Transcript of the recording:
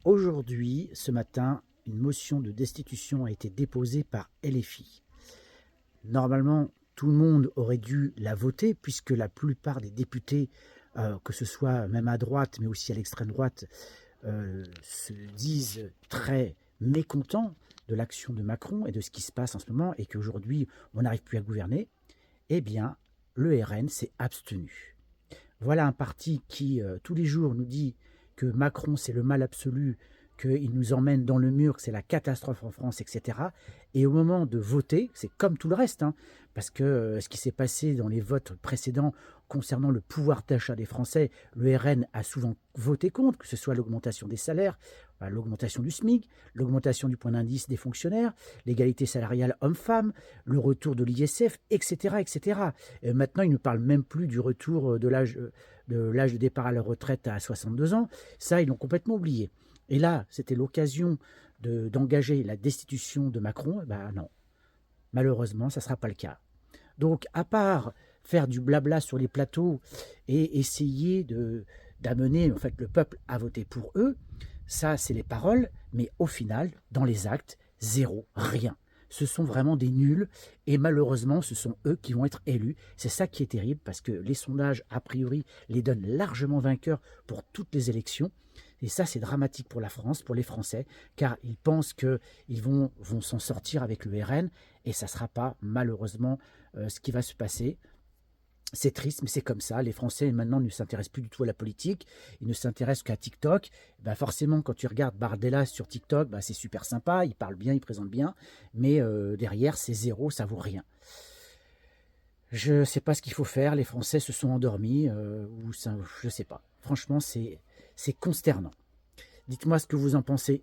Aujourd'hui, ce matin, une motion de destitution a été déposée par LFI. Normalement, tout le monde aurait dû la voter puisque la plupart des députés, que ce soit même à droite mais aussi à l'extrême droite, se disent très mécontents de l'action de Macron et de ce qui se passe en ce moment et qu'aujourd'hui on n'arrive plus à gouverner. Eh bien, le RN s'est abstenu. Voilà un parti qui, tous les jours, nous dit que Macron, c'est le mal absolu, qu'il nous emmène dans le mur, que c'est la catastrophe en France, etc. Et au moment de voter, c'est comme tout le reste, hein, parce que ce qui s'est passé dans les votes précédents concernant le pouvoir d'achat des Français, le RN a souvent voté contre, que ce soit l'augmentation des salaires, l'augmentation du SMIC, l'augmentation du point d'indice des fonctionnaires, l'égalité salariale homme-femme, le retour de l'ISF, etc. etc. Et maintenant, il ne parle même plus du retour de l'âge de départ à la retraite à 62 ans. Ça, ils l'ont complètement oublié. Et là, c'était l'occasion d'engager la destitution de Macron. Ben non, malheureusement, ça ne sera pas le cas. Donc, à part faire du blabla sur les plateaux et essayer d'amener en fait, le peuple à voter pour eux, ça, c'est les paroles, mais au final, dans les actes, zéro, rien. Ce sont vraiment des nuls et malheureusement, ce sont eux qui vont être élus. C'est ça qui est terrible parce que les sondages, a priori, les donnent largement vainqueurs pour toutes les élections. Et ça, c'est dramatique pour la France, pour les Français, car ils pensent qu'ils vont s'en sortir avec le RN et ça ne sera pas malheureusement ce qui va se passer. C'est triste, mais c'est comme ça. Les Français, maintenant, ne s'intéressent plus du tout à la politique. Ils ne s'intéressent qu'à TikTok. Ben forcément, quand tu regardes Bardella sur TikTok, ben c'est super sympa. Il parle bien, il présente bien. Mais derrière, c'est zéro, ça vaut rien. Je ne sais pas ce qu'il faut faire. Les Français se sont endormis. Ou ça, je ne sais pas. Franchement, c'est consternant. Dites-moi ce que vous en pensez.